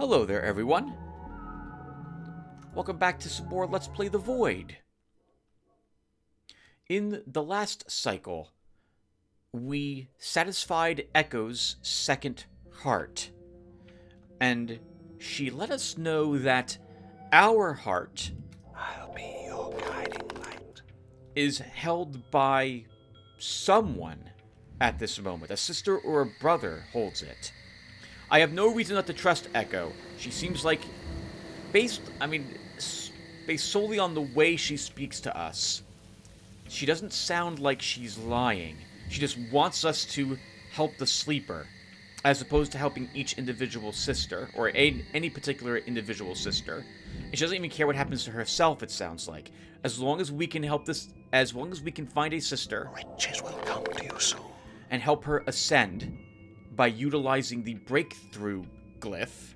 Hello there, everyone. Welcome back to some more Let's Play the Void. In the last cycle, we satisfied Echo's second heart. And she let us know that our heart I'll be your guiding light. is held by someone at this moment. A sister or a brother holds it. I have no reason not to trust Echo. She seems like, based solely on the way she speaks to us, she doesn't sound like she's lying. She just wants us to help the sleeper, as opposed to helping each individual sister, or any particular individual sister. And she doesn't even care what happens to herself, it sounds like. As long as we can help this, as long as we can find a sister, Riches will come to you soon. and help her ascend by utilizing the breakthrough glyph,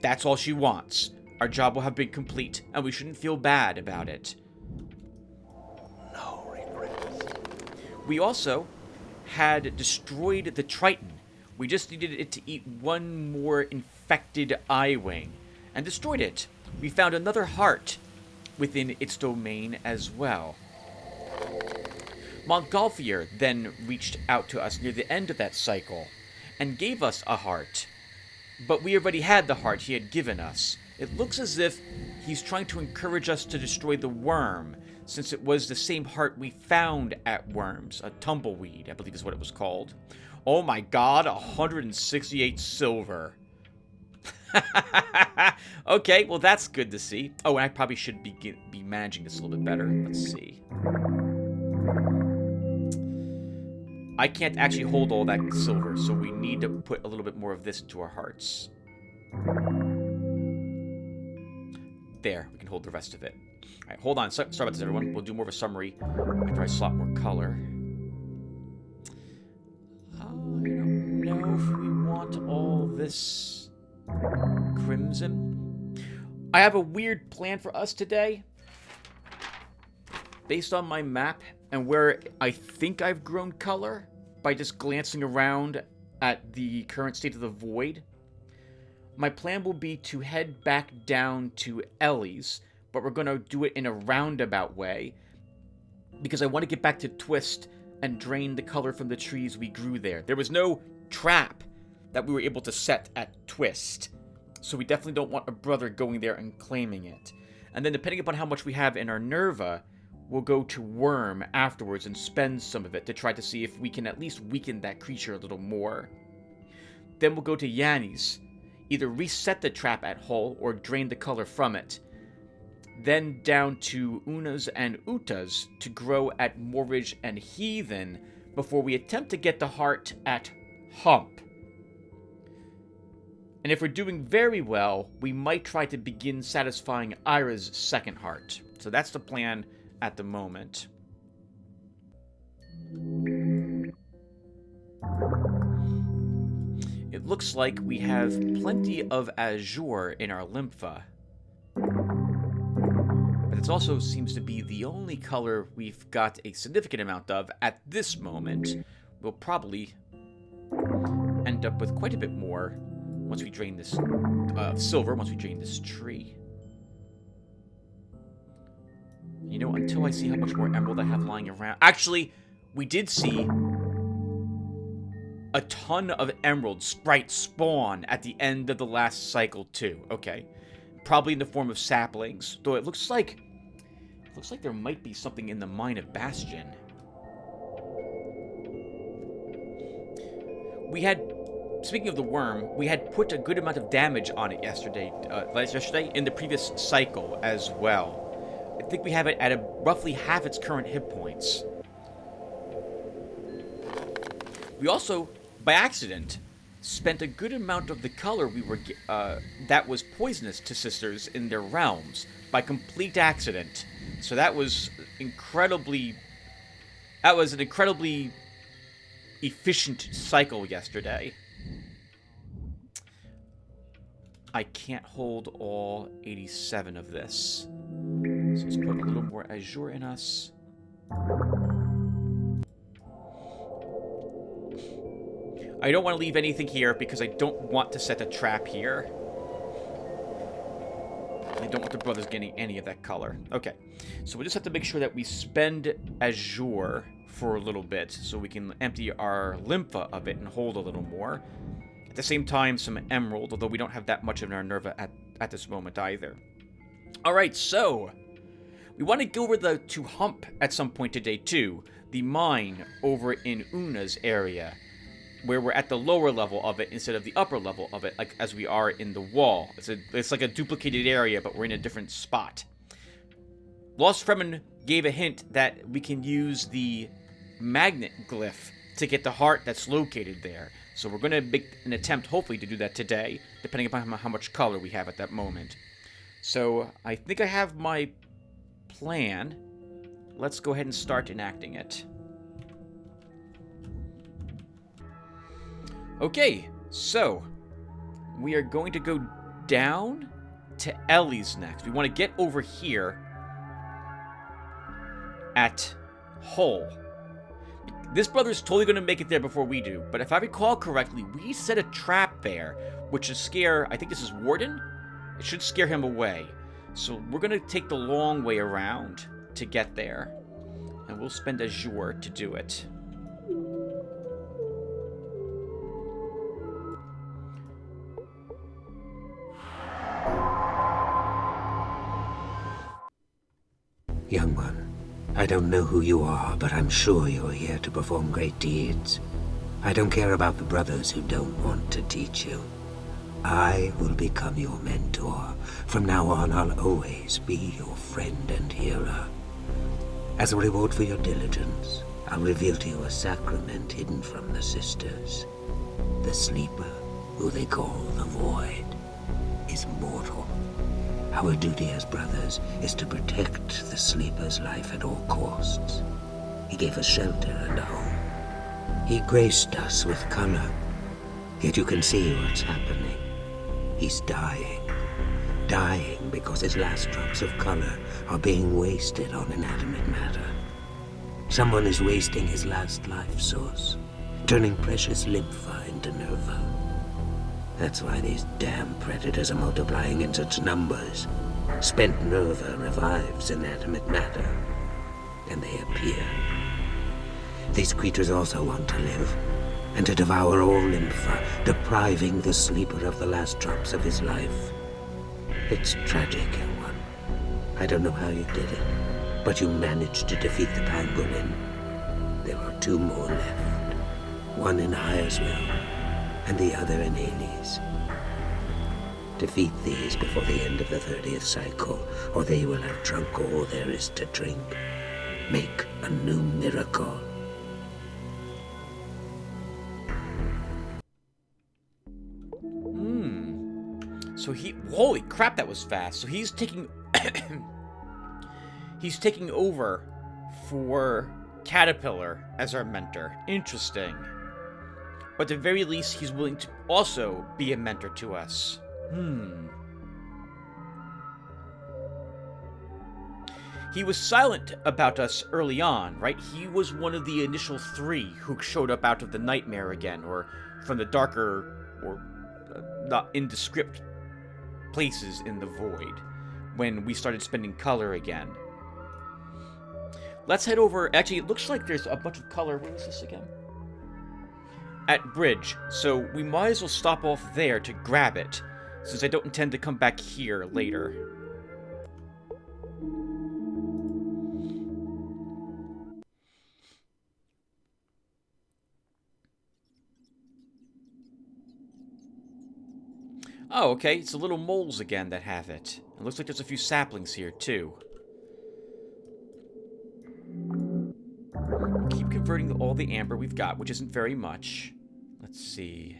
that's all she wants. Our job will have been complete, and we shouldn't feel bad about it. No regrets. We also had destroyed the Triton. We just needed it to eat one more infected eye-wing, and destroyed it. We found another heart within its domain as well. Montgolfier then reached out to us near the end of that cycle, and gave us a heart. But we already had the heart he had given us. It looks as if he's trying to encourage us to destroy the worm, since it was the same heart we found at Worms. A tumbleweed, I believe is what it was called. Oh my god, 168 silver. Okay, well that's good to see. Oh, and I probably should be managing this a little bit better. Let's see. I can't actually hold all that silver, so we need to put a little bit more of this into our hearts. There, we can hold the rest of it. Alright, hold on. Sorry about this, everyone. We'll do more of a summary after I slot more color. I don't know if we want all this crimson. I have a weird plan for us today. Based on my map and where I think I've grown color by just glancing around at the current state of the void, my plan will be to head back down to Ellie's, but we're going to do it in a roundabout way because I want to get back to Twist and drain the color from the trees we grew there. There was no trap that we were able to set at Twist, so we definitely don't want a brother going there and claiming it. And then depending upon how much we have in our Nerva, we'll go to Worm afterwards and spend some of it to try to see if we can at least weaken that creature a little more. Then we'll go to Yanni's, either reset the trap at Hull or drain the color from it. Then down to Una's and Uta's to grow at Morridge and Heathen before we attempt to get the heart at Hump. And if we're doing very well, we might try to begin satisfying Ira's second heart. So that's the plan at the moment. It looks like we have plenty of azure in our Lympha. But it also seems to be the only color we've got a significant amount of at this moment. We'll probably end up with quite a bit more once we drain this silver, once we drain this tree. You know, until I see how much more emerald I have lying around. Actually, we did see a ton of emerald sprite spawn at the end of the last cycle too. Okay, probably in the form of saplings. Though it looks like there might be something in the mine of Bastion. We had, speaking of the worm, we had put a good amount of damage on it yesterday in the previous cycle as well. I think we have it at roughly half its current hit points. We also, by accident, spent a good amount of the color we were that was poisonous to sisters in their realms by complete accident. So that was an incredibly efficient cycle yesterday. I can't hold all 87 of this. So let's put a little more azure in us. I don't want to leave anything here because I don't want to set a trap here. I don't want the brothers getting any of that color. Okay, so we just have to make sure that we spend azure for a little bit so we can empty our lympha of it and hold a little more. At the same time, some emerald, although we don't have that much of our nerva at this moment either. Alright, so we want to go over to Hump at some point today too. The mine over in Una's area, where we're at the lower level of it instead of the upper level of it, like as we are in the wall. It's like a duplicated area, but we're in a different spot. Lost Fremen gave a hint that we can use the magnet glyph to get the heart that's located there. So we're going to make an attempt, hopefully, to do that today, depending upon how much color we have at that moment. So I think I have my plan. Let's go ahead and start enacting it. Okay, so we are going to go down to Ellie's next. We want to get over here at Hull. This brother's totally going to make it there before we do, but if I recall correctly, we set a trap there, which should scare, I think this is Warden? It should scare him away. So we're going to take the long way around to get there, and we'll spend azure to do it. Young one, I don't know who you are, but I'm sure you're here to perform great deeds. I don't care about the brothers who don't want to teach you. I will become your mentor. From now on, I'll always be your friend and healer. As a reward for your diligence, I'll reveal to you a sacrament hidden from the sisters. The sleeper, who they call the Void, is mortal. Our duty as brothers is to protect the sleeper's life at all costs. He gave us shelter and a home. He graced us with color. Yet you can see what's happening. He's dying. Dying because his last drops of color are being wasted on inanimate matter. Someone is wasting his last life source, turning precious lympha into nerva. That's why these damn predators are multiplying in such numbers. Spent nerva revives inanimate matter, and they appear. These creatures also want to live, and to devour all lympha, depriving the sleeper of the last drops of his life. It's tragic, young one. I don't know how you did it, but you managed to defeat the pangolin. There are 2 more left, one in Hyresville, and the other in Hades. Defeat these before the end of the 30th cycle, or they will have drunk all there is to drink. Make a new miracle. So holy crap, that was fast. So he's taking, he's taking over for Caterpillar as our mentor. Interesting. But at the very least, he's willing to also be a mentor to us. He was silent about us early on, right? He was one of the initial 3 who showed up out of the nightmare again, or from the darker, or not indescript places in the void, when we started spending color again. Let's head over. Actually, it looks like there's a bunch of color. Where is this again? At Bridge, so we might as well stop off there to grab it, since I don't intend to come back here later. Oh, okay, it's the little moles again that have it. It looks like there's a few saplings here, too. We'll keep converting all the amber we've got, which isn't very much. Let's see.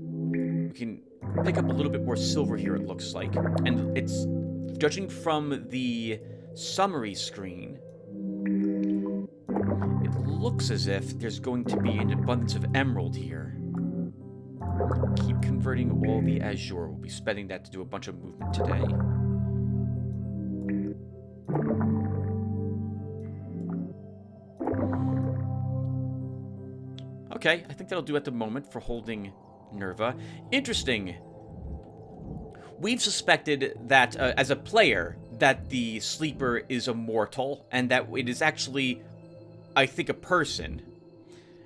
We can pick up a little bit more silver here, it looks like. And it's, judging from the summary screen, it looks as if there's going to be an abundance of emerald here. Keep converting all the azure. We'll be spending that to do a bunch of movement today. Okay, I think that'll do at the moment for holding Nerva. Interesting. We've suspected that, as a player, that the sleeper is immortal, and that it is actually, I think, a person.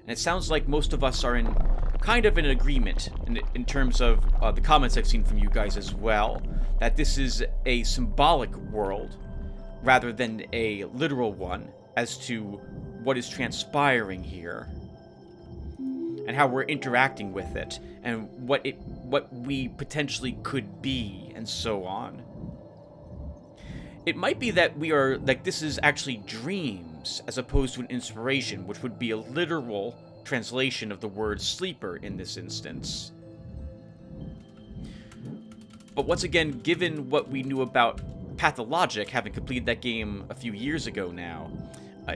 And it sounds like most of us are in kind of an agreement in terms of the comments I've seen from you guys as well, that this is a symbolic world rather than a literal one as to what is transpiring here and how we're interacting with it and what we potentially could be and so on. It might be that we are, like, this is actually dreams as opposed to an inspiration, which would be a literal translation of the word sleeper in this instance. But once again, given what we knew about Pathologic, having completed that game a few years ago now,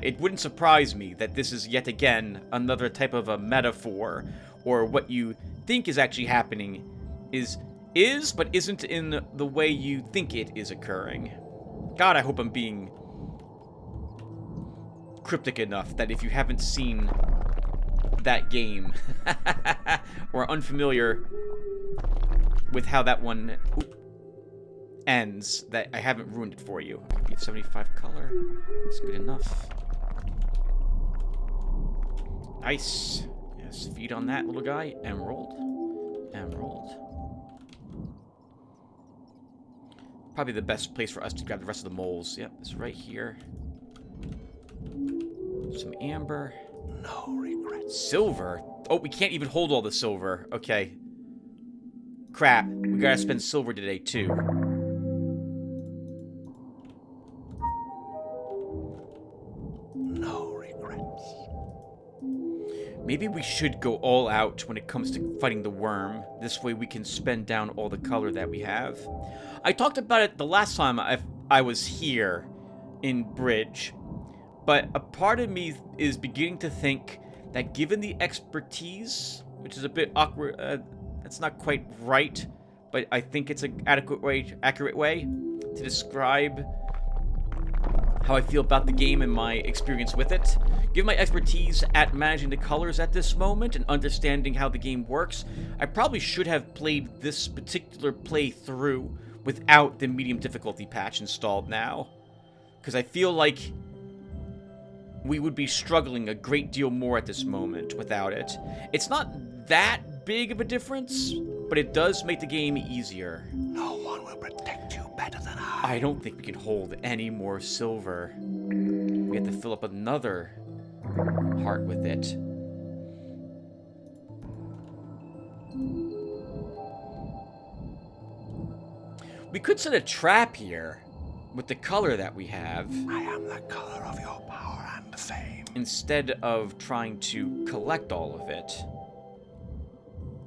it wouldn't surprise me that this is yet again another type of a metaphor, or what you think is actually happening is but isn't in the way you think it is occurring. God, I hope I'm being cryptic enough that if you haven't seen that game or unfamiliar with how that one ends, that I haven't ruined it for you. We have 75 color. That's good enough. Nice. Yes, feed on that little guy. Emerald. Emerald. Probably the best place for us to grab the rest of the moles. Yep, it's right here. Some amber. No regrets. Silver? Oh, we can't even hold all the silver. Okay. Crap. We gotta spend silver today, too. No regrets. Maybe we should go all out when it comes to fighting the worm. This way we can spend down all the color that we have. I talked about it the last time I was here in Bridge, but a part of me is beginning to think that given the expertise, which is a bit awkward, that's not quite right, but I think it's an accurate way to describe how I feel about the game and my experience with it. Given my expertise at managing the colors at this moment and understanding how the game works, I probably should have played this particular playthrough without the medium difficulty patch installed now, because I feel like we would be struggling a great deal more at this moment without it. It's not that big of a difference, but it does make the game easier. No one will protect you better than I. I don't think we can hold any more silver. We have to fill up another heart with it. We could set a trap here with the color that we have, I am the color of your power and fame. instead of trying to collect all of it.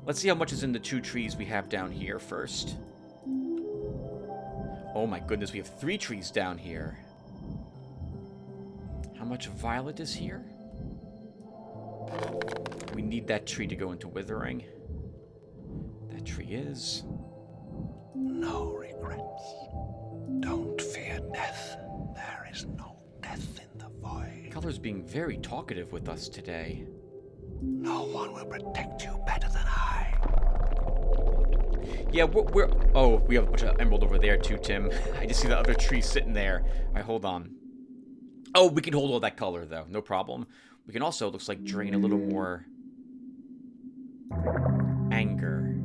Let's see how much is in the 2 trees we have down here first. Oh my goodness, we have 3 trees down here. How much violet is here? We need that tree to go into withering. That tree is. No regrets. Don't fear death. There is no death in the void. Color's being very talkative with us today. No one will protect you better than I. Yeah, we're... Oh, we have a bunch of emerald over there too, Tim. I just see the other tree sitting there. Alright, hold on. Oh, we can hold all that color, though. No problem. We can also, looks like, drain a little more anger.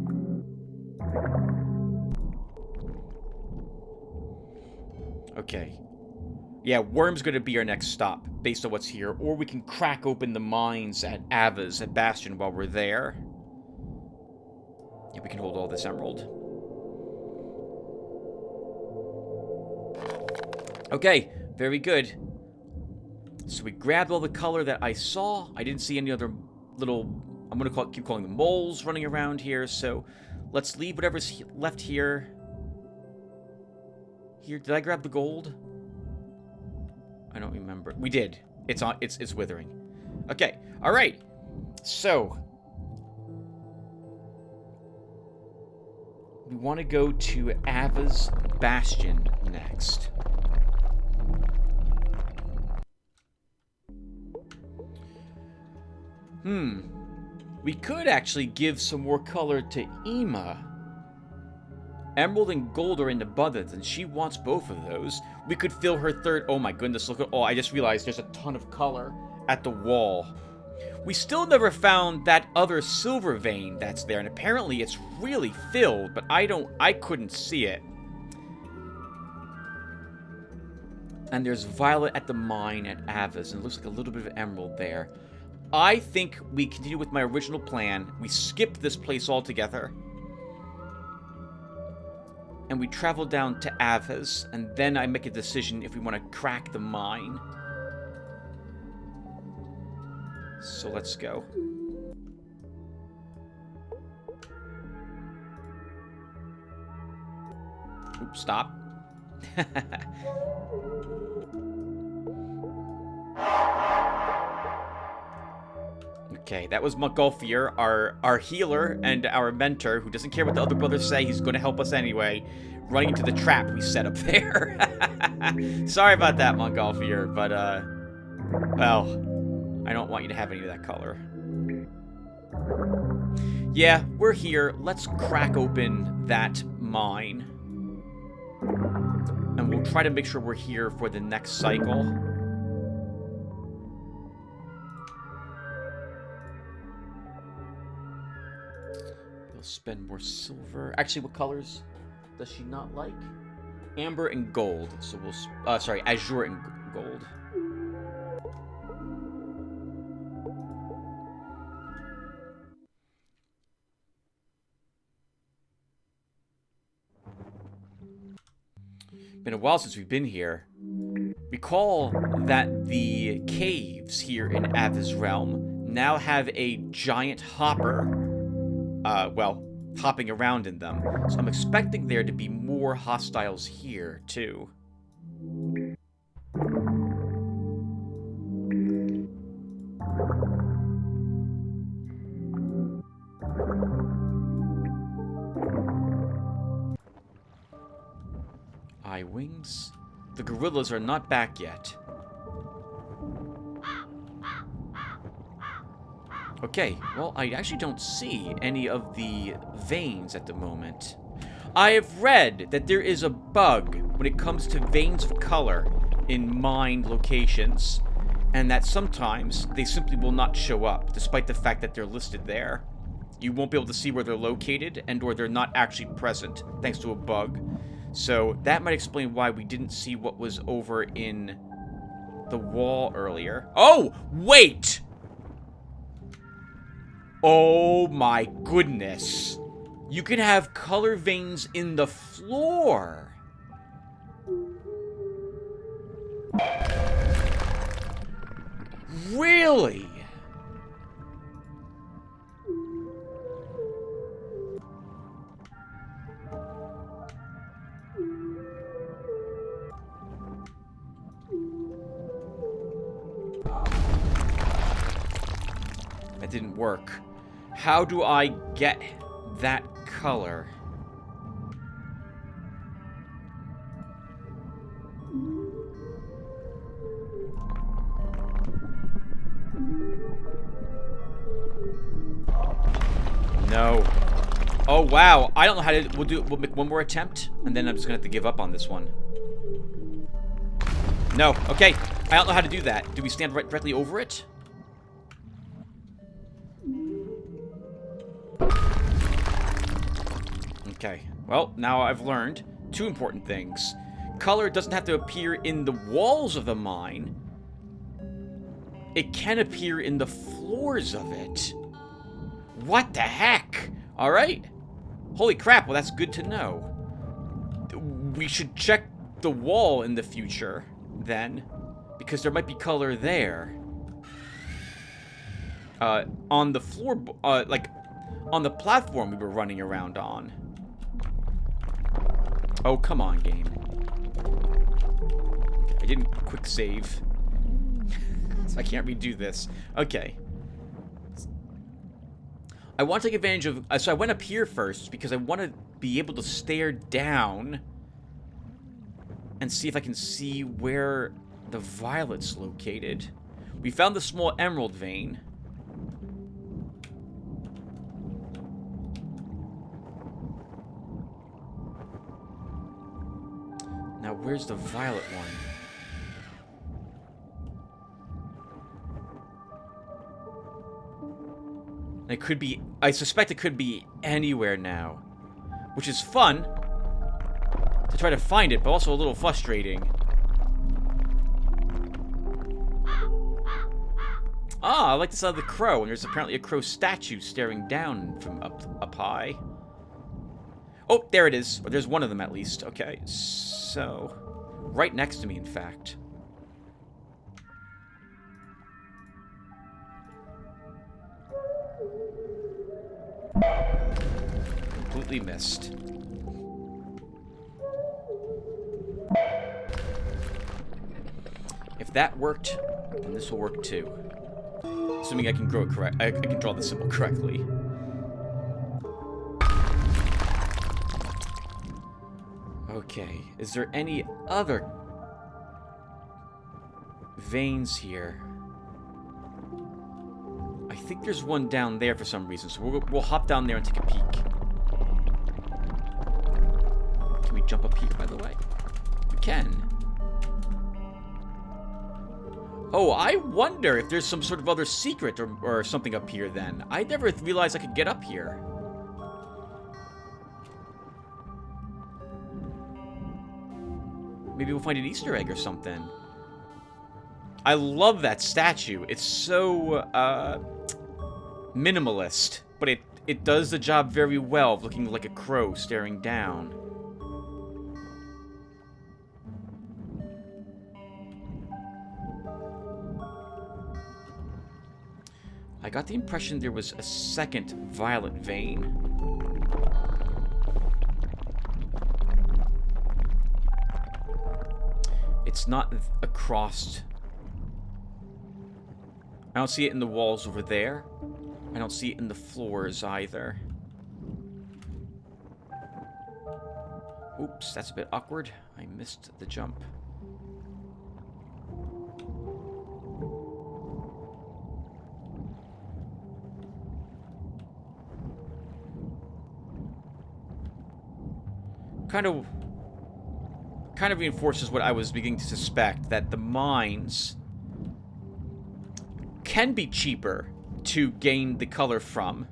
Okay. Yeah, Worm's going to be our next stop, based on what's here. Or we can crack open the mines at Ava's, at Bastion, while we're there. Yeah, we can hold all this emerald. Okay, very good. So we grabbed all the color that I saw. I didn't see any other little... I'm going to keep calling them moles running around here. So let's leave whatever's left here. Here, did I grab the gold? I don't remember. We did. It's on. It's withering. Okay. All right. So we want to go to Ava's Bastion next. We could actually give some more color to Ema. Emerald and gold are in abundance, and she wants both of those. We could fill her third... Oh my goodness, look at... Oh, I just realized there's a ton of color at the wall. We still never found that other silver vein that's there, and apparently it's really filled, but I couldn't see it. And there's violet at the mine at Ava's, and it looks like a little bit of emerald there. I think we continue with my original plan. We skip this place altogether. And we travel down to Ava's, and then I make a decision if we want to crack the mine. So let's go. Oops, stop. Okay, that was Montgolfier, our healer and our mentor, who doesn't care what the other brothers say. He's going to help us anyway, running into the trap we set up there. Sorry about that, Montgolfier, but, well, I don't want you to have any of that color. Yeah, we're here. Let's crack open that mine. And we'll try to make sure we're here for the next cycle. Spend more silver. Actually, what colors does she not like? Amber and gold. So we'll... sorry, azure and gold. Been a while since we've been here. Recall that the caves here in Ava's realm now have a giant hopper. Well, hopping around in them. So I'm expecting there to be more hostiles here, too. Eye wings? The gorillas are not back yet. Okay, well, I actually don't see any of the veins at the moment. I have read that there is a bug when it comes to veins of color in mined locations, and that sometimes they simply will not show up, despite the fact that they're listed there. You won't be able to see where they're located, and or they're not actually present, thanks to a bug. So that might explain why we didn't see what was over in the wall earlier. Oh, wait! Oh my goodness. You can have color veins in the floor. Really? That didn't work. How do I get that color? No. Oh, wow. I don't know how to... We'll make one more attempt, and then I'm just gonna have to give up on this one. No. Okay. I don't know how to do that. Do we stand directly over it? Okay, well, now I've learned two important things. Color doesn't have to appear in the walls of the mine. It can appear in the floors of it. What the heck? Alright. Holy crap, well that's good to know. We should check the wall in the future, then. Because there might be color there. On the floor, like, on the platform we were running around on. Oh, come on, game. I didn't quick save. So I can't redo this. Okay. I want to take advantage of... so I went up here first because I want to be able to stare down and see if I can see where the violet's located. We found the small emerald vein. where's the violet one? It could be... I suspect it could be anywhere now. Which is fun to try to find it, but also a little frustrating. Ah, I like the sound of the crow, and there's apparently a crow statue staring down from up high. Oh, there it is. Or there's one of them at least. Okay, so... right next to me, in fact. Completely missed. If that worked, then this will work too. Assuming I can grow it correct. I can draw the symbol correctly. Okay, is there any other veins here? I think there's one down there for some reason, so we'll hop down there and take a peek. Can we jump up here, by the way? We can. Oh, I wonder if there's some sort of other secret or something up here then. I never realized I could get up here. Maybe we'll find an Easter egg or something. I love that statue. It's so, minimalist. But it does the job very well of looking like a crow staring down. I got the impression there was a second violet vein. It's not across. I don't see it in the walls over there. I don't see it in the floors either. Oops, that's a bit awkward. I missed the jump. Kind of reinforces what I was beginning to suspect, that the mines can be cheaper to gain the color from,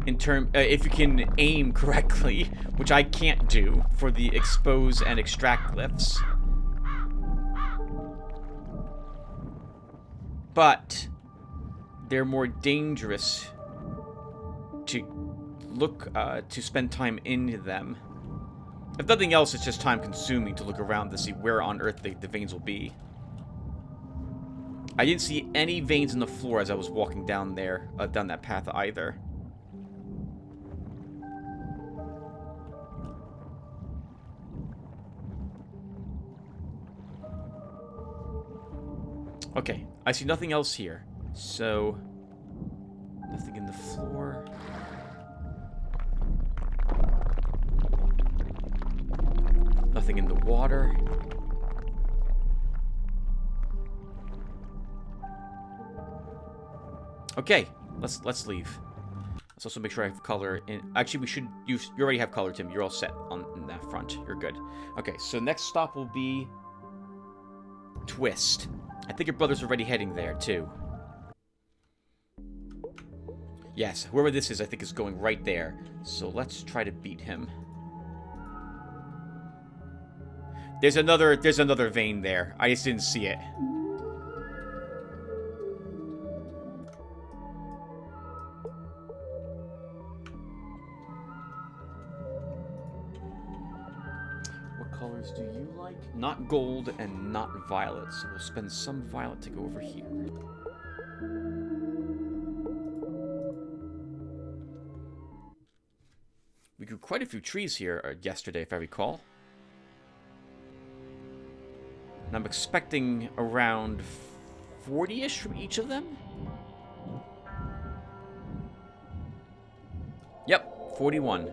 in if you can aim correctly, which I can't do for the expose and extract glyphs. But they're more dangerous to look to spend time into them. If nothing else, it's just time consuming to look around to see where on earth the veins will be. I didn't see any veins in the floor as I was walking down there, down that path either. Okay, I see nothing else here. So, nothing in the floor. Nothing in the water. Okay, let's leave. Let's also make sure I have color in. Actually, you already have color, Tim. You're all set in that front. You're good. Okay, so next stop will be Twist. I think your brother's already heading there too. Yes, whoever this is, I think is going right there. So let's try to beat him. There's another vein there. I just didn't see it. What colors do you like? Not gold and not violet. So we'll spend some violet to go over here. We grew quite a few trees here yesterday, if I recall. And I'm expecting around 40-ish from each of them. Yep, 41.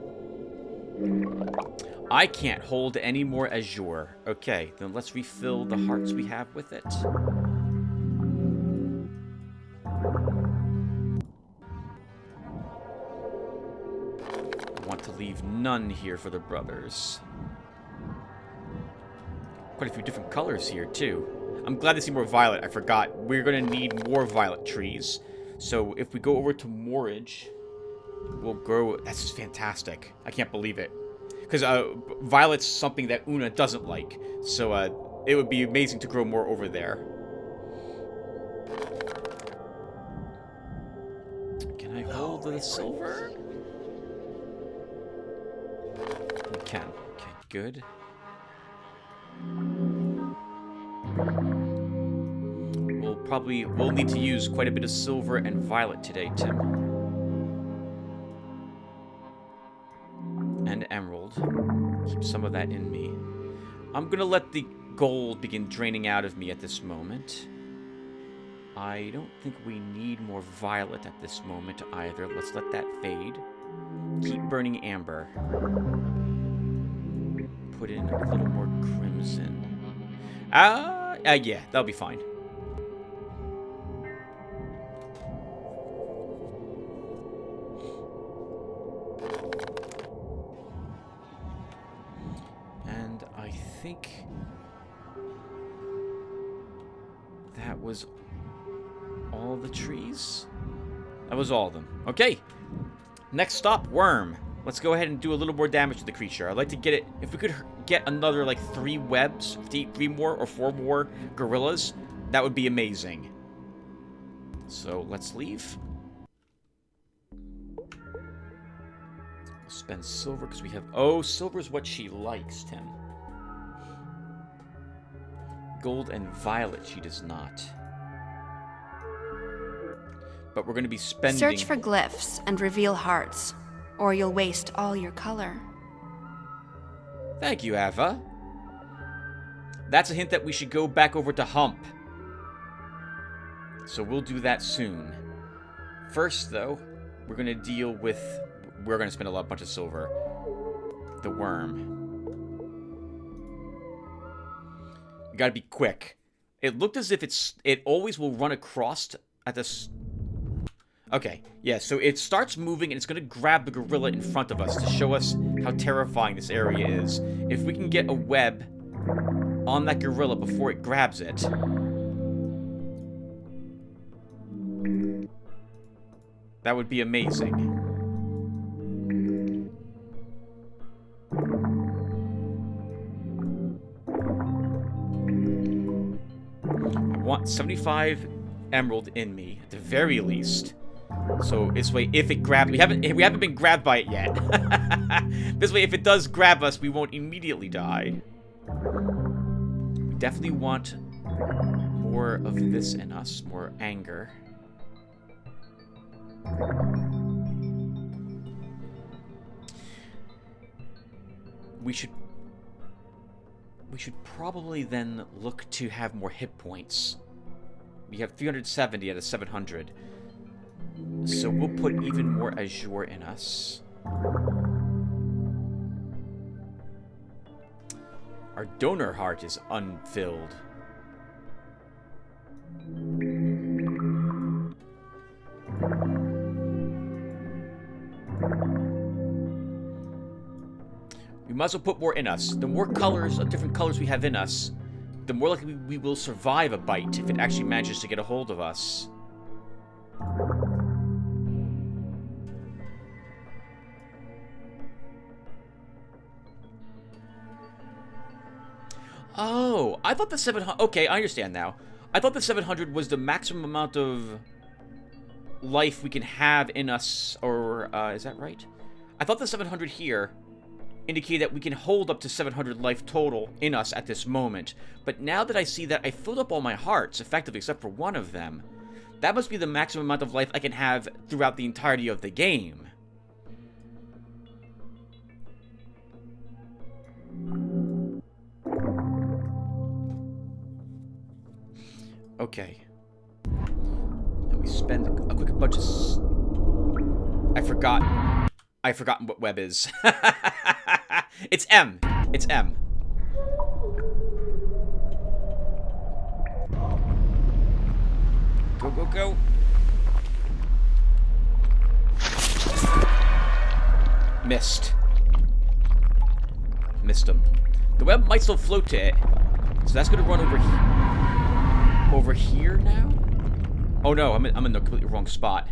I can't hold any more azure. Okay, then let's refill the hearts we have with it. I want to leave none here for the brothers. quite a few different colors here, too. I'm glad to see more violet. I forgot. We're going to need more violet trees. So if we go over to moorage, we'll grow... That's just fantastic. I can't believe it. Because violet's something that Una doesn't like. So it would be amazing to grow more over there. Can I hold the silver? We can. Okay, good. We'll need to use quite a bit of silver and violet today, Tim. And emerald. Keep some of that in me. I'm gonna let the gold begin draining out of me at this moment. I don't think we need more violet at this moment either. Let's let that fade. Keep burning amber. Put in a little more crimson. Yeah, that'll be fine. And I think that was all the trees? That was all of them. Okay. Next stop, worm. Let's go ahead and do a little more damage to the creature. I'd like to get it... If we could get another, like, 3 webs, 3 more or 4 more gorillas, that would be amazing. So, let's leave. We'll spend silver because we have... Oh, silver's what she likes, Tim. Gold and violet she does not. But we're going to be spending... Search for glyphs and reveal hearts, or you'll waste all your color. Thank you, Ava. That's a hint that we should go back over to Hump. So we'll do that soon. First, though, we're going to deal with... We're going to spend a bunch of silver. The worm. We got to be quick. It looked as if it always will run across at this... Okay, yeah, so it starts moving and it's going to grab the gorilla in front of us to show us how terrifying this area is. If we can get a web on that gorilla before it grabs it... That would be amazing. I want 75 emerald in me, at the very least. So this way, if it grabs, we haven't been grabbed by it yet. This way, if it does grab us, we won't immediately die. We definitely want more of this in us, more anger. We should probably then look to have more hit points. We have 370 out of 700. So we'll put even more azure in us. Our donor heart is unfilled. We might as well put more in us. The more colors, different colors we have in us, the more likely we will survive a bite if it actually manages to get a hold of us. Oh, I thought the 700... Okay, I understand now. I thought the 700 was the maximum amount of life we can have in us, or, is that right? I thought the 700 here indicated that we can hold up to 700 life total in us at this moment. But now that I see that I filled up all my hearts, effectively, except for one of them, that must be the maximum amount of life I can have throughout the entirety of the game. Okay. And we spend a quick bunch of... I've forgotten what web is. It's M. It's M. Go, go, go. Missed. Missed him. The web might still float to it. So that's gonna run over here now? Oh no, I'm in the completely wrong spot.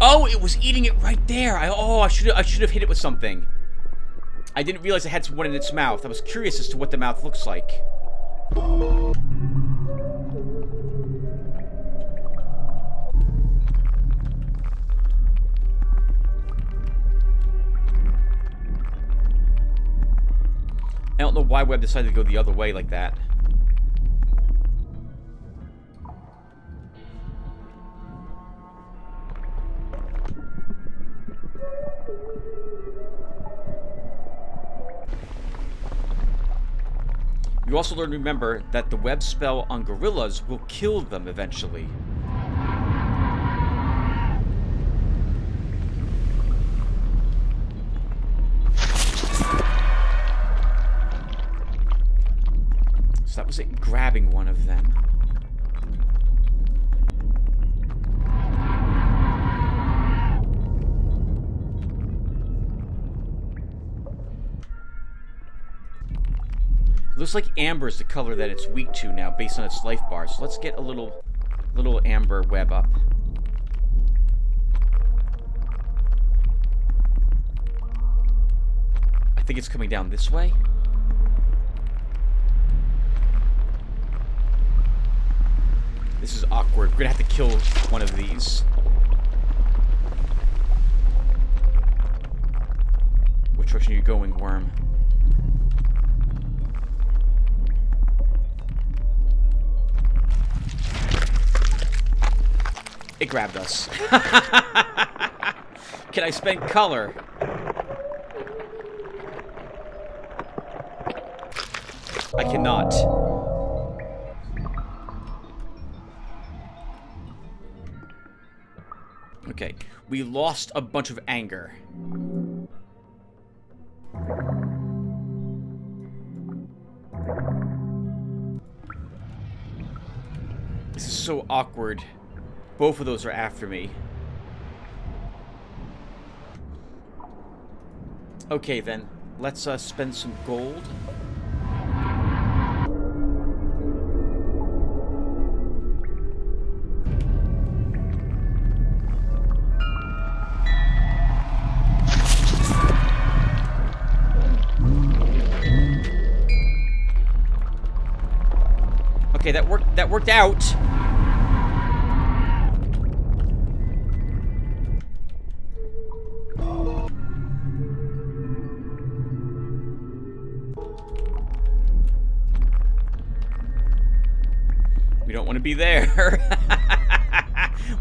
Oh, it was eating it right there. I should have hit it with something. I didn't realize it had one in its mouth. I was curious as to what the mouth looks like. I don't know why Webb decided to go the other way like that. You also learn to remember that the web spell on gorillas will kill them eventually. So that was it grabbing one of them. It looks like amber is the color that it's weak to now, based on its life bar. So let's get a little amber web up. I think it's coming down this way. This is awkward. We're gonna have to kill one of these. Which direction are you going, worm? It grabbed us. Can I spend color? I cannot. Okay, we lost a bunch of anger. This is so awkward. Both of those are after me. Okay, then. Let's spend some gold. Okay, that worked out. We don't want to be there.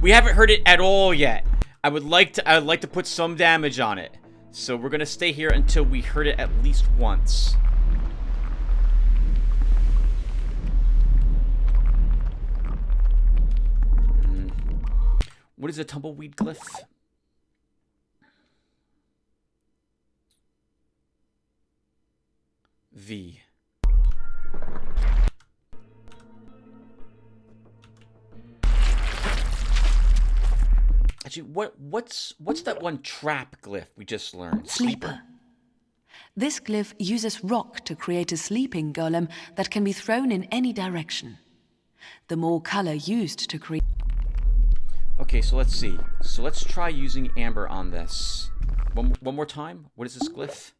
We haven't heard it at all yet. I would like to put some damage on it. So we're gonna stay here until we heard it at least once. What is a tumbleweed glyph? V. Actually, what's that one trap glyph we just learned? Sleeper. This glyph uses rock to create a sleeping golem that can be thrown in any direction. The more color used to create... Okay, so let's see. So let's try using amber on this. One more time. What is this glyph?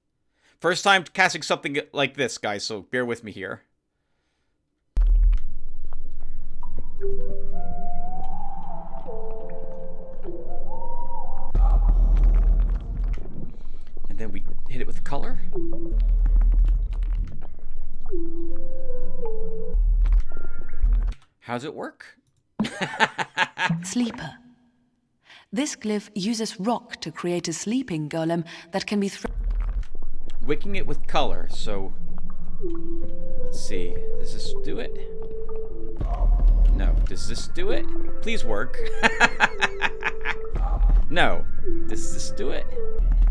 First time casting something like this, guys, so bear with me here. And then we hit it with color. How does it work? Sleeper. This glyph uses rock to create a sleeping golem that can be Wicking it with color, so... Let's see. Does this do it? No. Does this do it? Please work. No. Does this do it?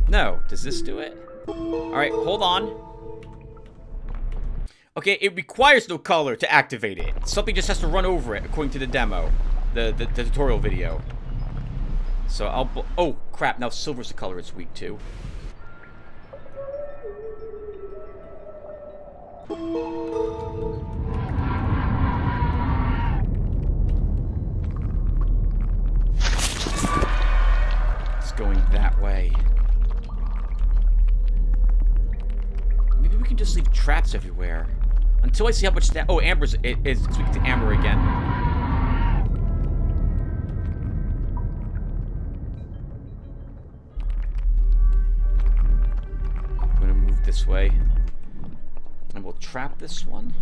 No. Does this do it? Alright, hold on. Okay, it requires no color to activate it. Something just has to run over it, according to the demo. The tutorial video. So I'll... Oh, crap. Now silver's the color it's weak to. It's going that way. Maybe we can just leave traps everywhere. Until I see how much that... Oh, amber's... It's weak to amber again. I'm gonna move this way. And we'll trap this one.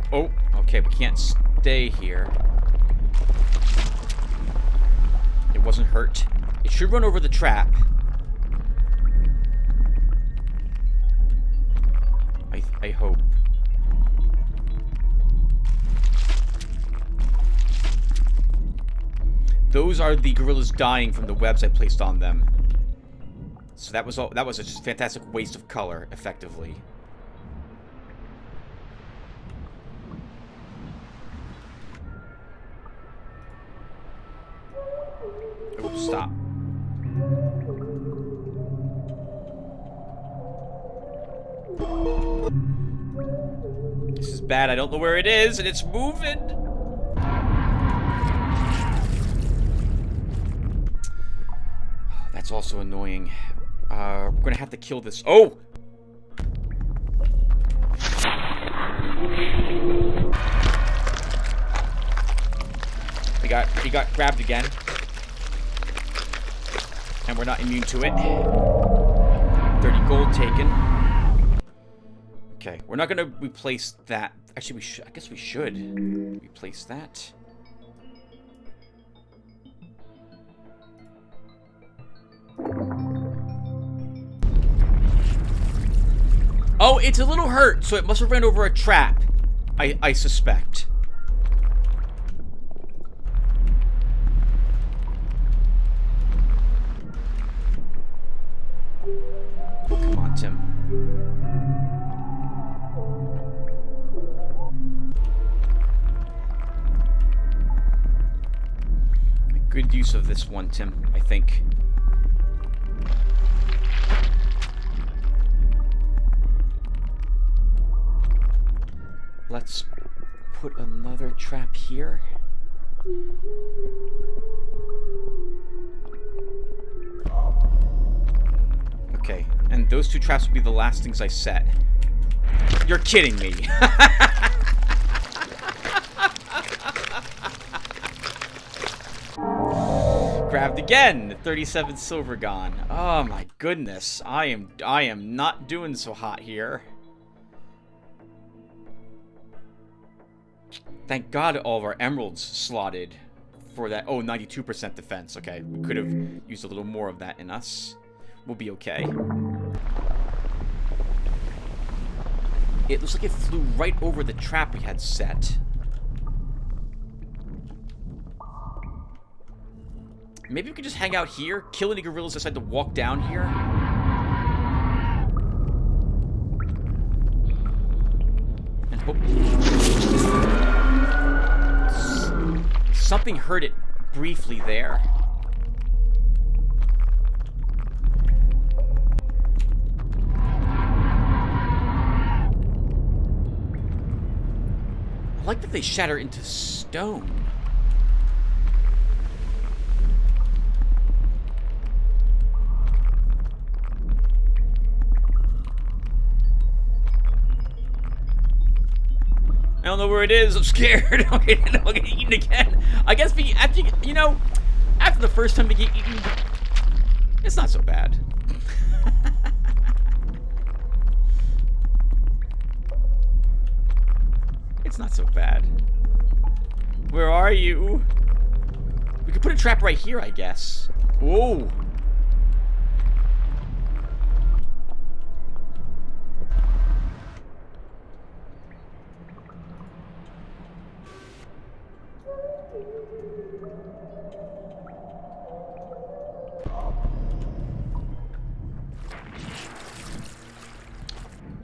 Oh, okay, we can't stay here. It wasn't hurt. It should run over the trap. I hope. Those are the gorillas dying from the webs I placed on them. So that was a just fantastic waste of color, effectively. Oh, stop. This is bad. I don't know where it is, and it's moving. That's also annoying. We're gonna have to kill this. Oh! He got grabbed again. And we're not immune to it. 30 gold taken. Okay, we're not gonna replace that. Actually, we should. I guess we should replace that. Oh, it's a little hurt, so it must have ran over a trap. I suspect. Come on, Tim. Good use of this one, Tim, I think. Let's put another trap here. Okay, and those two traps will be the last things I set. You're kidding me. Grabbed again. 37 silver gone. Oh my goodness. I am not doing so hot here. Thank God all of our emeralds slotted for that. Oh, 92% defense. Okay, we could have used a little more of that in us. We'll be okay. It looks like it flew right over the trap we had set. Maybe we could just hang out here, kill any gorillas that decide to walk down here. And hope... Something hurt it briefly there. I like that they shatter into stone. I don't know where it is. I'm scared. I'll get eaten again. I guess after you know, after the first time we get eaten, it's not so bad. It's not so bad. Where are you? We could put a trap right here, I guess. Whoa.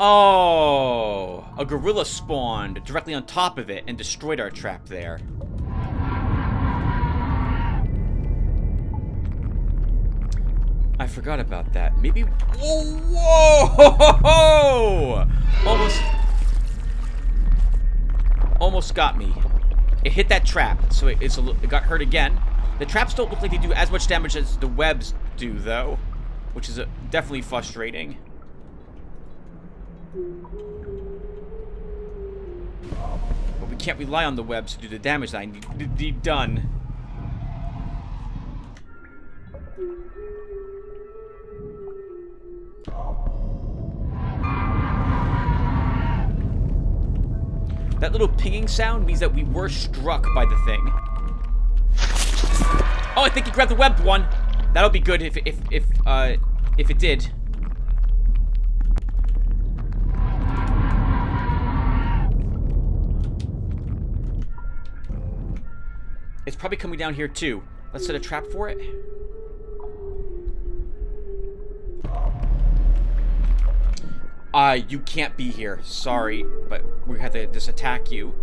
Oh, a gorilla spawned directly on top of it and destroyed our trap there. I forgot about that. Maybe... Whoa! Whoa! Almost got me. It hit that trap, so it got hurt again. The traps don't look like they do as much damage as the webs do, though, which is definitely frustrating. But we can't rely on the webs to do the damage that I need to be done. That little pinging sound means that we were struck by the thing. Oh, I think he grabbed the webbed one. That'll be good if it did. It's probably coming down here too. Let's set a trap for it. You can't be here. Sorry, but we have to just attack you.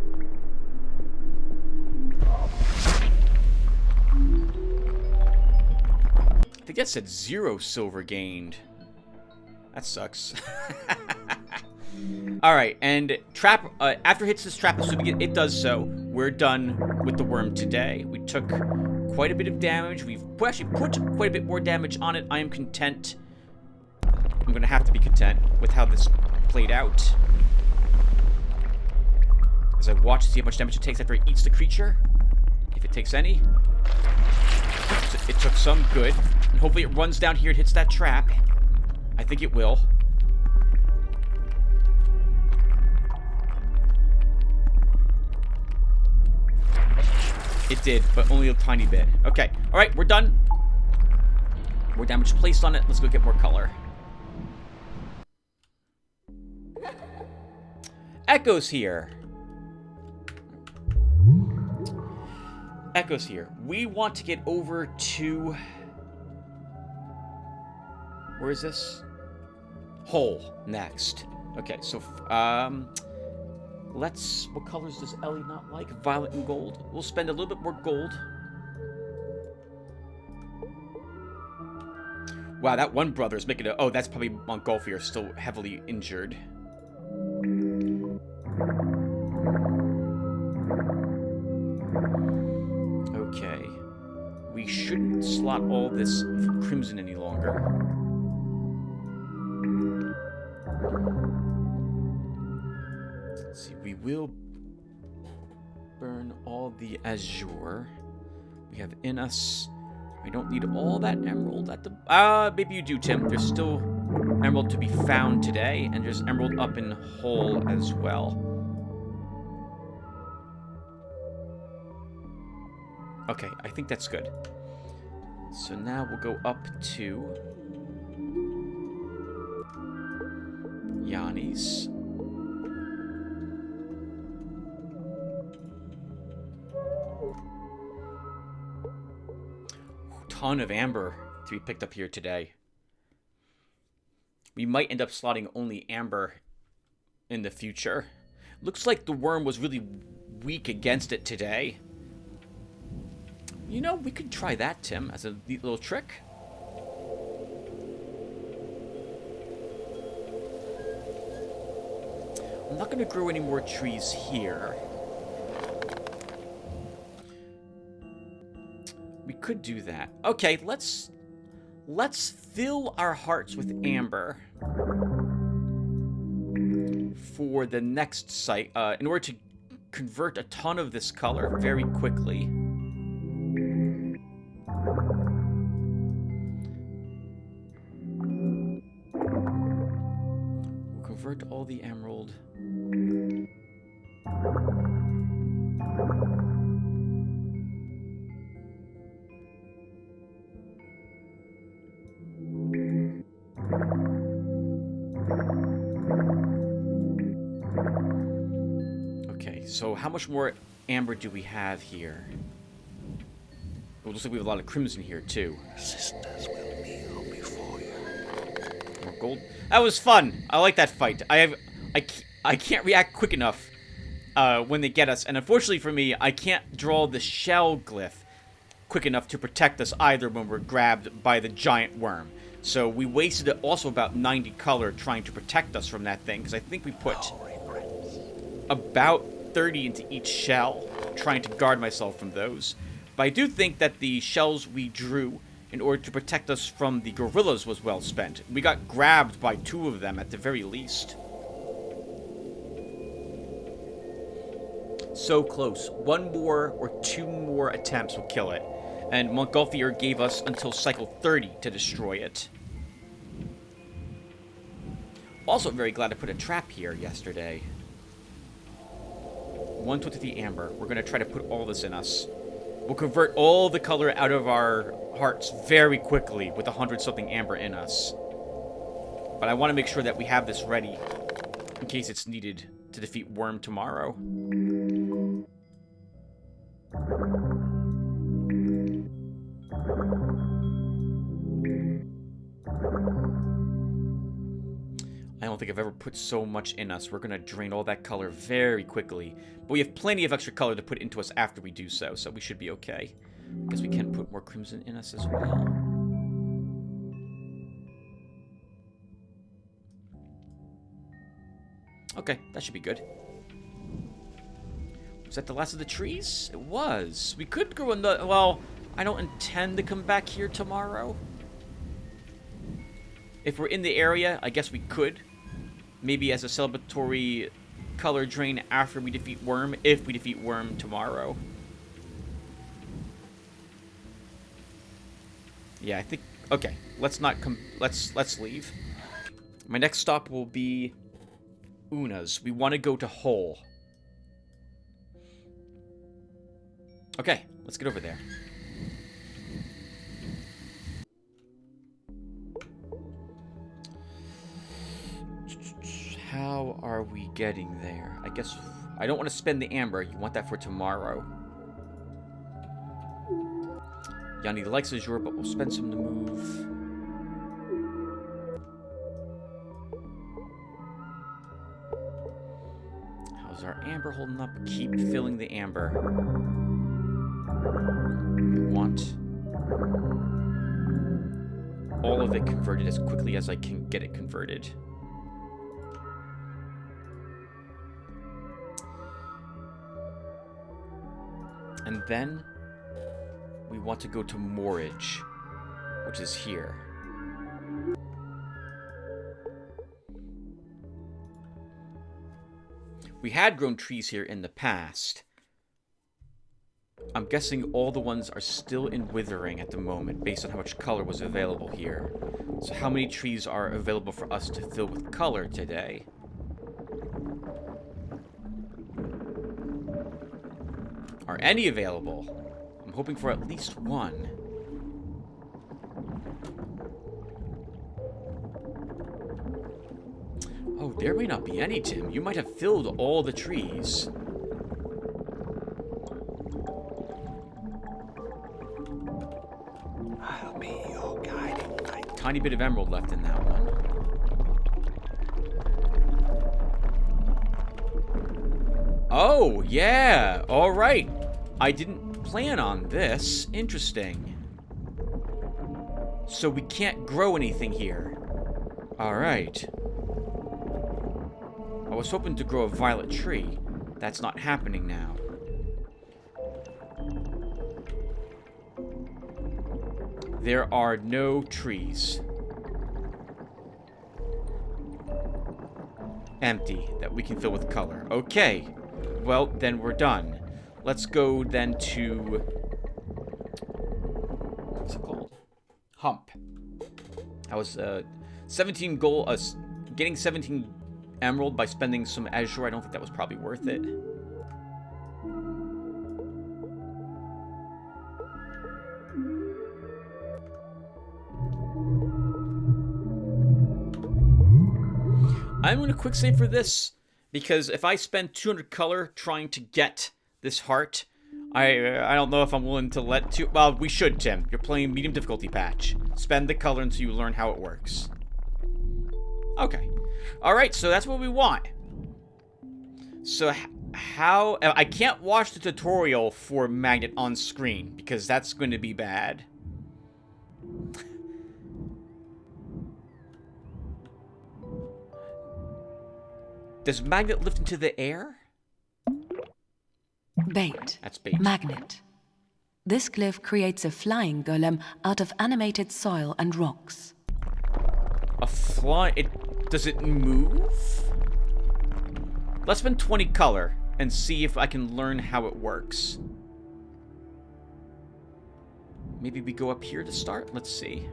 I think that said 0 silver gained. That sucks. Alright, and trap, after it hits this trap, assuming it does so, we're done with the worm today. We took quite a bit of damage. We've actually put quite a bit more damage on it. I am content. I'm gonna have to be content with how this played out. As I watch to see how much damage it takes after it eats the creature. If it takes any. It took some. Good. And hopefully it runs down here and hits that trap. I think it will. It did, but only a tiny bit. Okay. Alright, we're done. More damage placed on it. Let's go get more color. Echo's here. Echo's here. We want to get over to... Where is this? Hole next. Okay, so let's... What colors does Ellie not like? Violet and gold. We'll spend a little bit more gold. Wow, that one brother is making a... Oh, that's probably Montgolfier, still heavily injured. Okay. We shouldn't slot all this crimson any longer. Let's see, we will burn all the azure we have in us. We don't need all that emerald at the... maybe you do, Tim. There's still emerald to be found today, and there's emerald up in Hole as well. Okay, I think that's good. So now we'll go up to Yanni's. Ton of amber to be picked up here today. We might end up slotting only amber in the future. Looks like the worm was really weak against it today. You know, we could try that, Tim, as a neat little trick. I'm not going to grow any more trees here. We could do that. Okay, let's fill our hearts with amber for the next site in order to convert a ton of this color very quickly. We'll convert all the emerald. So how much more amber do we have here? It looks like we have a lot of crimson here too. Sisters will kneel before you. More Gold. That was fun. I like that fight. I can't react quick enough when they get us. And unfortunately for me, I can't draw the shell glyph quick enough to protect us either when we're grabbed by the giant worm. So we wasted also about 90 color trying to protect us from that thing, because I think we put about 30 into each shell, trying to guard myself from those. But I do think that the shells we drew in order to protect us from the gorillas was well spent. We got grabbed by 2 of them at the very least. So close. 1 more or 2 more attempts will kill it. And Montgolfier gave us until cycle 30 to destroy it. Also very glad I put a trap here yesterday. 123 amber. We're going to try to put all this in us. We'll convert all the color out of our hearts very quickly with 100-something amber in us. But I want to make sure that we have this ready in case it's needed to defeat Worm tomorrow. I don't think I've ever put so much in us. We're going to drain all that color very quickly. But we have plenty of extra color to put into us after we do so, so we should be okay. I guess we can put more crimson in us as well. Okay, that should be good. Was that the last of the trees? It was. We could grow another... Well, I don't intend to come back here tomorrow. If we're in the area, I guess we could. Maybe as a celebratory color drain after we defeat Worm, if we defeat Worm tomorrow. Yeah, I think... Okay, let's not come... Let's leave. My next stop will be Una's. We want to go to Hole. Okay, let's get over there. How are we getting there? I guess I don't want to spend the amber. You want that for tomorrow. Yanni likes Azure, but we'll spend some to move. How's our amber holding up? Keep filling the amber. We want all of it converted as quickly as I can get it converted. And then we want to go to Moorage, which is here. We had grown trees here in the past. I'm guessing all the ones are still in withering at the moment, based on how much color was available here. So how many trees are available for us to fill with color today? Are any available? I'm hoping for at least one. Oh, there may not be any, Tim. You might have filled all the trees. I'll be your guiding light. Tiny bit of emerald left in that one. Oh, yeah. All right. I didn't plan on this. Interesting. So we can't grow anything here. All right. I was hoping to grow a violet tree. That's not happening now. There are no trees. Empty, that we can fill with color. Okay. Well, then we're done. Let's go then to... What's it called? Hump. I was 17 gold... getting 17 emerald by spending some azure. I don't think that was probably worth it. I'm going to quick save for this, because if I spend 200 color trying to get this heart, I don't know if I'm willing to let to... Well, we should, Tim. You're playing medium difficulty patch. Spend the color until you learn how it works. Okay. Alright, so that's what we want. So how... I can't watch the tutorial for magnet on screen, because that's going to be bad. Does magnet lift into the air? Bait. That's bait. Magnet. This glyph creates a flying golem out of animated soil and rocks. A fly... Does it move? Let's spend 20 color and see if I can learn how it works. Maybe we go up here to start? Let's see.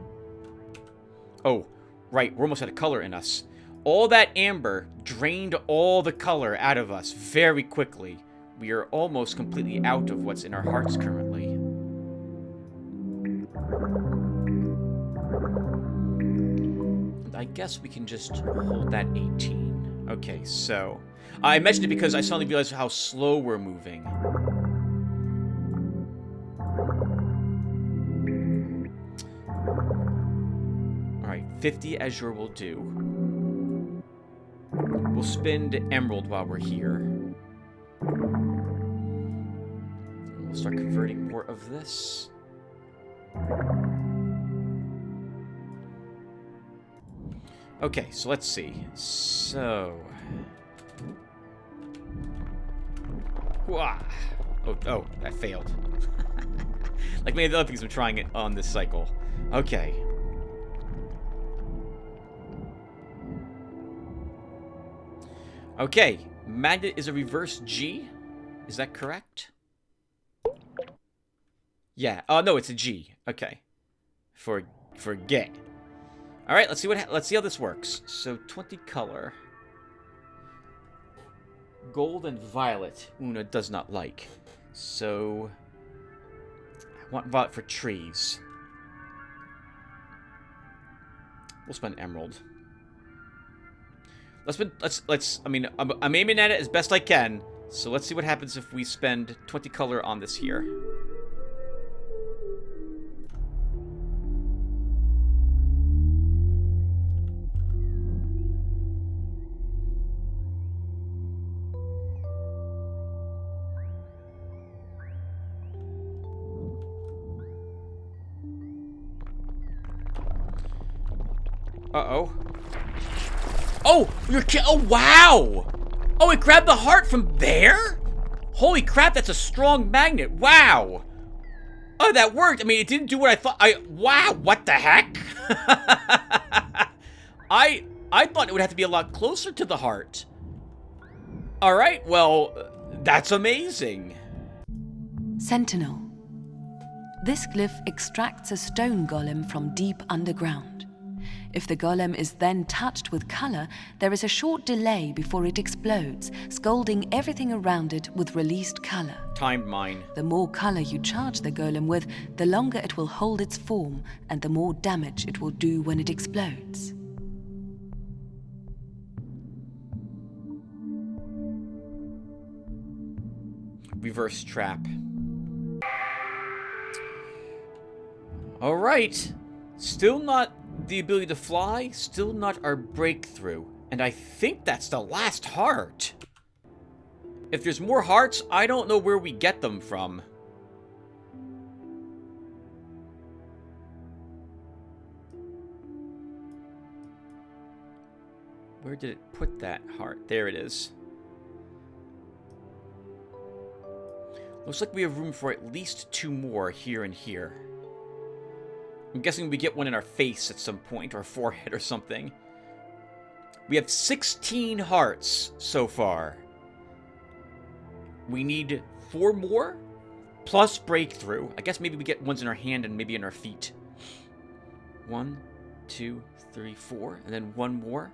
Oh, right. We're almost out of color in us. All that amber drained all the color out of us very quickly. We are almost completely out of what's in our hearts currently. And I guess we can just hold that 18. Okay, so... I mentioned it because I suddenly realized how slow we're moving. Alright, 50 azure will do. We'll spend emerald while we're here. We'll start converting more of this. Okay, so let's see. So... Wah. Oh, that failed. Like many of the other things I'm trying it on this cycle. Okay. Okay, magnet is a reverse G. Is that correct? Yeah. Oh no, it's a G. Okay. For get. All right, let's see how this works. So 20 color. Gold and violet. Una does not like. So I want violet for trees. We'll spend emerald. I mean, I'm aiming at it as best I can. So let's see what happens if we spend 20 color on this here. Uh-oh. Oh, oh, wow! Oh, it grabbed the heart from there? Holy crap, that's a strong magnet. Wow. Oh, that worked. I mean, it didn't do what I thought. Wow, what the heck? I thought it would have to be a lot closer to the heart. All right, well, that's amazing. Sentinel. This glyph extracts a stone golem from deep underground. If the golem is then touched with color, there is a short delay before it explodes, scalding everything around it with released color. Timed mine. The more color you charge the golem with, the longer it will hold its form, and the more damage it will do when it explodes. Reverse trap. All right. Still not the ability to fly, still not our breakthrough. And I think that's the last heart. If there's more hearts, I don't know where we get them from. Where did it put that heart? There it is. Looks like we have room for at least 2 more here and here. I'm guessing we get one in our face at some point, or forehead or something. We have 16 hearts so far. We need 4 more, plus breakthrough. I guess maybe we get ones in our hand and maybe in our feet. 1, 2, 3, 4, and then 1 more.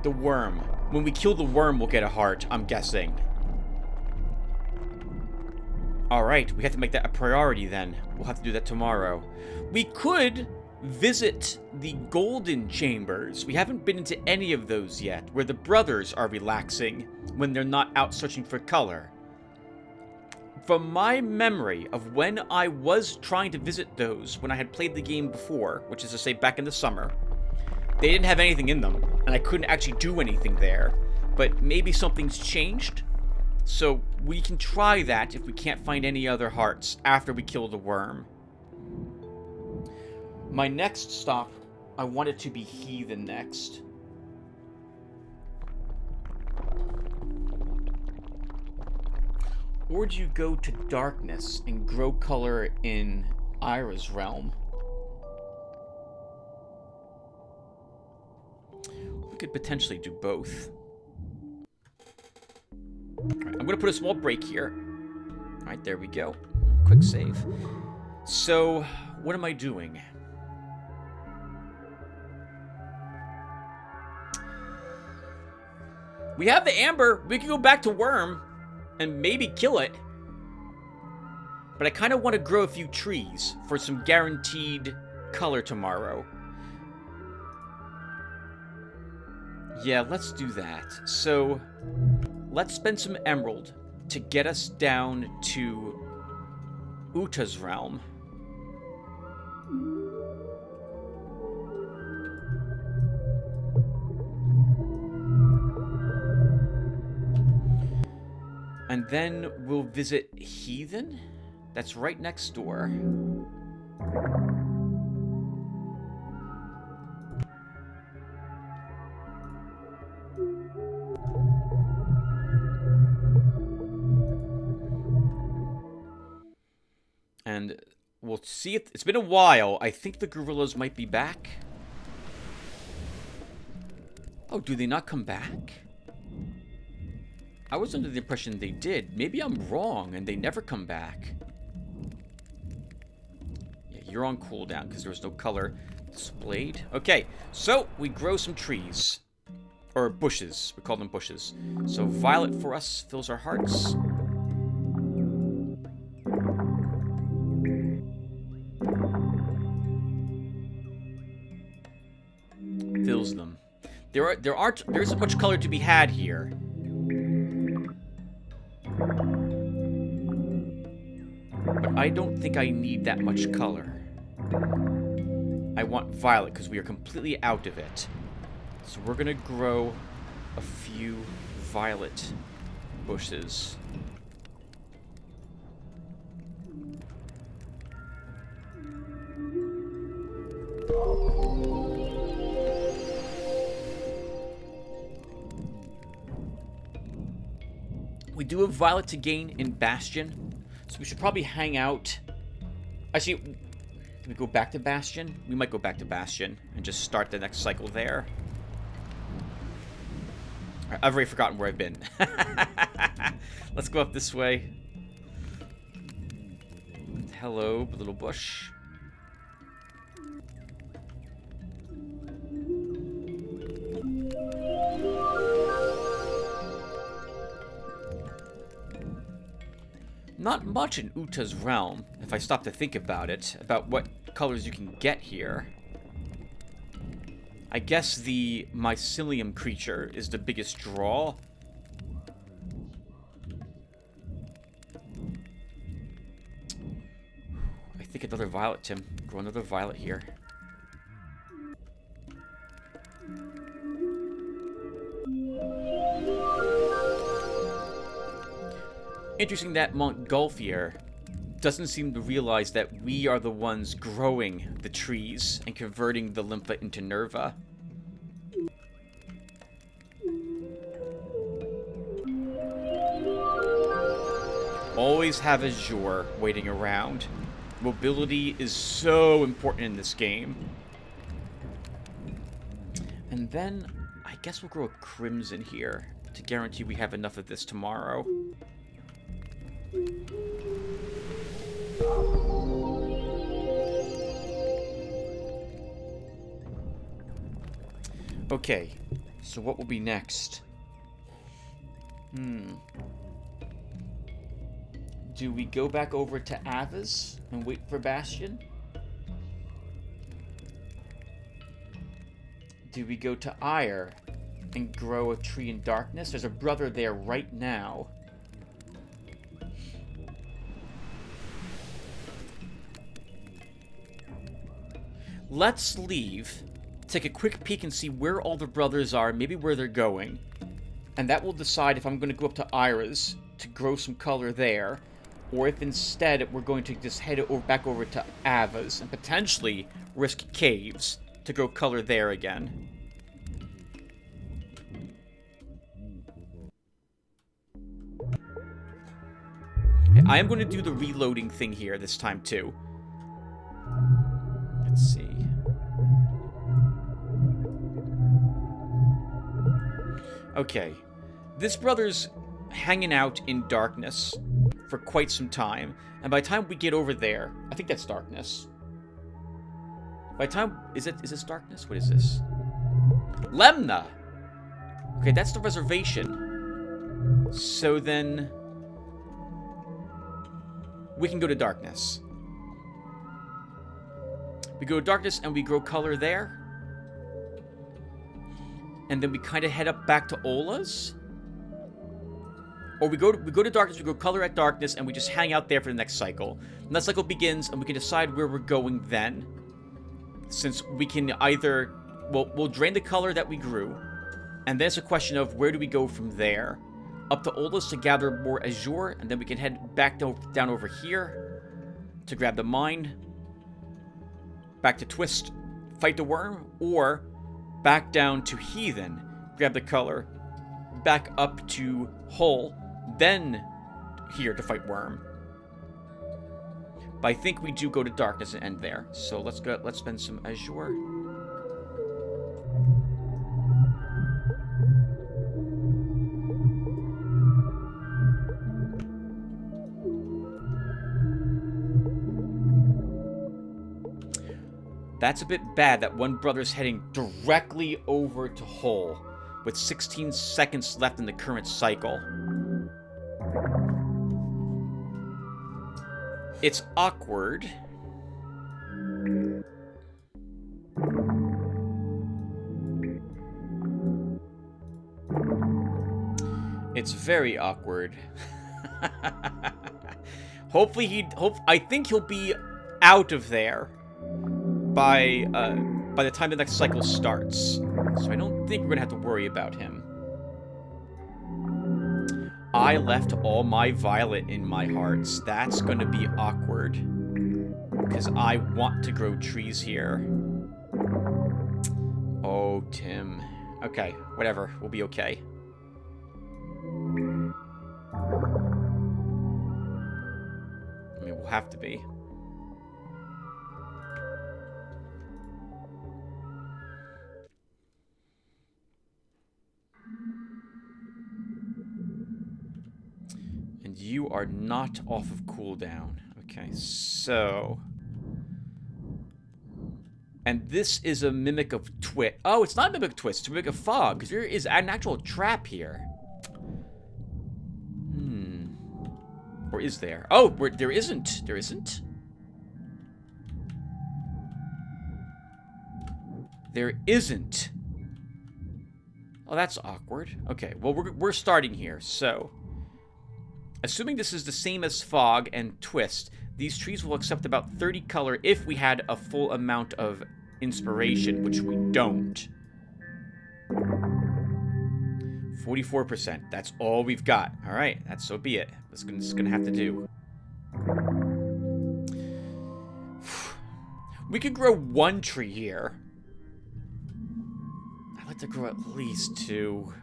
The worm. When we kill the worm, we'll get a heart, I'm guessing. Alright, we have to make that a priority then. We'll have to do that tomorrow. We could visit the golden chambers. We haven't been into any of those yet, where the brothers are relaxing when they're not out searching for color. from my memory of when I was trying to visit those when I had played the game before, which is to say back in the summer, they didn't have anything in them, and I couldn't actually do anything there. But maybe something's changed, so we can try that if we can't find any other hearts after we kill the worm. My next stop, I want it to be Heathen next. Or do you go to Darkness and grow color in Ira's realm? We could potentially do both. Alright, I'm going to put a small break here. Alright, there we go. Quick save. So, what am I doing? We have the amber. We can go back to Worm and maybe kill it. But I kind of want to grow a few trees for some guaranteed color tomorrow. Yeah, let's do that. So, let's spend some emerald to get us down to Uta's realm. And then we'll visit Heathen. That's right next door. And we'll see if it's been a while. I think the gorillas might be back. Oh, do they not come back? I was under the impression they did. Maybe I'm wrong and they never come back. Yeah, you're on cooldown because there was no color displayed. Okay, so we grow some trees. Or bushes. We call them bushes. So violet for us fills our hearts. Fills them. There isn't much color to be had here. But I don't think I need that much color. I want violet because we are completely out of it. So we're gonna grow a few violet bushes. We do have violet to gain in Bastion, so we should probably hang out. Actually, do we go back to Bastion? We might go back to Bastion and just start the next cycle there. All right, I've already forgotten where I've been. Let's go up this way. Hello, little bush. Not much in Uta's realm, if I stop to think about it, about what colors you can get here. I guess the mycelium creature is the biggest draw. I think another violet, Tim. Grow another violet here. Interesting that Montgolfier doesn't seem to realize that we are the ones growing the trees and converting the Lympha into Nerva. Always have Azure waiting around. Mobility is so important in this game. And then, I guess we'll grow a Crimson here to guarantee we have enough of this tomorrow. Okay, so what will be next? Do we go back over to Ava's and wait for Bastion? Do we go to Ire and grow a tree in darkness? There's a brother there right now. let's leave, take a quick peek and see where all the brothers are, maybe where they're going. And that will decide if I'm going to go up to Ira's to grow some color there, or if instead we're going to just head back over to Ava's and potentially risk caves to grow color there again. I am going to do the reloading thing here this time too. Let's see. Okay. This brother's hanging out in darkness for quite some time. And by the time we get over there, I think that's darkness. By the time... Is this darkness? What is this? Lemna! Okay, that's the reservation. So then... we can go to darkness. We go to darkness and we grow color there. And then we kind of head up back to Ola's. Or we go to darkness, we grow color at darkness, and we just hang out there for the next cycle. And that cycle begins, and we can decide where we're going then. Since we can either... we'll drain the color that we grew. And then it's a question of where do we go from there. Up to Ola's to gather more azure, and then we can head back down over here to grab the mine. Back to Twist, fight the worm, or back down to Heathen, grab the color, back up to Hull, then here to fight Worm. But I think we do go to darkness and end there. So let's spend some azure. That's a bit bad that one brother's heading directly over to Hull with 16 seconds left in the current cycle. It's awkward. It's very awkward. Hopefully I think he'll be out of there by the time the next cycle starts. So I don't think we're gonna have to worry about him. I left all my violet in my hearts. That's gonna be awkward. Because I want to grow trees here. Oh, Tim. Okay, whatever. We'll be okay. I mean, we'll have to be. And you are not off of cooldown. Okay, so... And this is a mimic of Twist. Oh, it's not a mimic of Twist. It's a mimic of Fog. Because there is an actual trap here. Or is there? Oh, there isn't. There isn't? There isn't. Oh, that's awkward. Okay, well, we're starting here. So, assuming this is the same as Fog and Twist, these trees will accept about 30 color if we had a full amount of inspiration, which we don't. 44%. That's all we've got. All right, that's so be it. That's gonna have to do. We could grow one tree here. I'd like to grow at least two.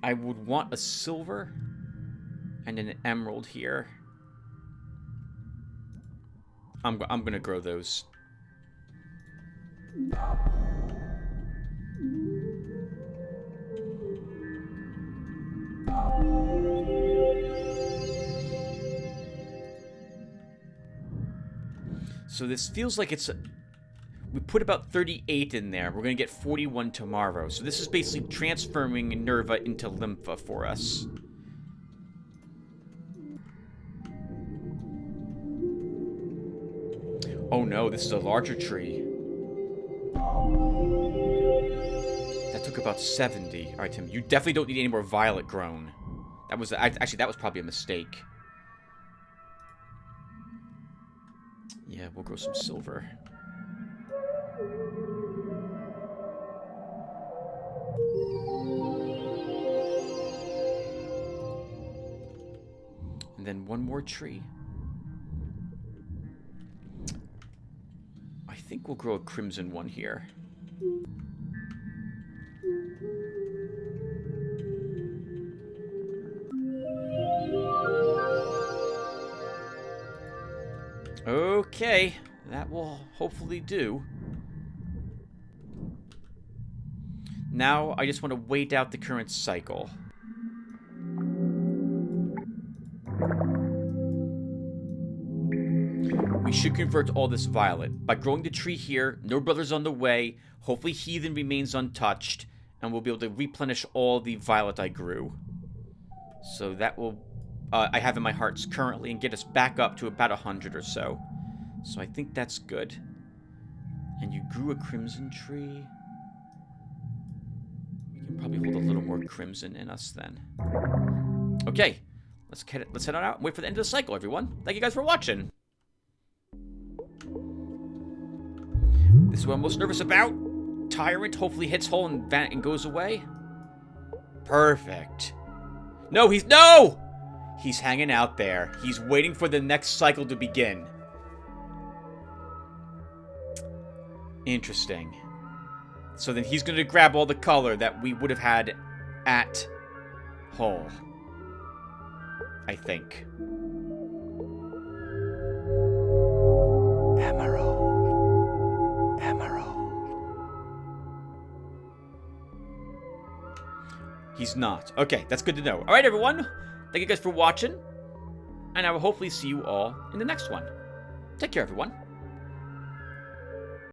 I would want a silver and an emerald here. I'm gonna grow those. So this feels like it's... we put about 38 in there. We're going to get 41 tomorrow. So this is basically transforming Nerva into Lympha for us. Oh no, this is a larger tree. That took about 70. Alright, Tim, you definitely don't need any more violet grown. That was... actually, that was probably a mistake. Yeah, we'll grow some silver. And then one more tree. I think we'll grow a crimson one here. Okay, that will hopefully do. Now, I just want to wait out the current cycle. We should convert all this violet. By growing the tree here, no brothers on the way, hopefully heathen remains untouched, and we'll be able to replenish all the violet I grew. So that will... I have in my hearts currently, and get us back up to about 100 or so. So I think that's good. And you grew a crimson tree. We can probably hold a little more crimson in us then. Okay, let's head on out and wait for the end of the cycle, everyone. Thank you guys for watching. This is what I'm most nervous about. Tyrant hopefully hits hole and goes away. Perfect. No, he's hanging out there. He's waiting for the next cycle to begin. Interesting. So then he's going to grab all the color that we would have had at Hull. I think. Emerald. Emerald. He's not. Okay, that's good to know. Alright, everyone. Thank you guys for watching. And I will hopefully see you all in the next one. Take care, everyone.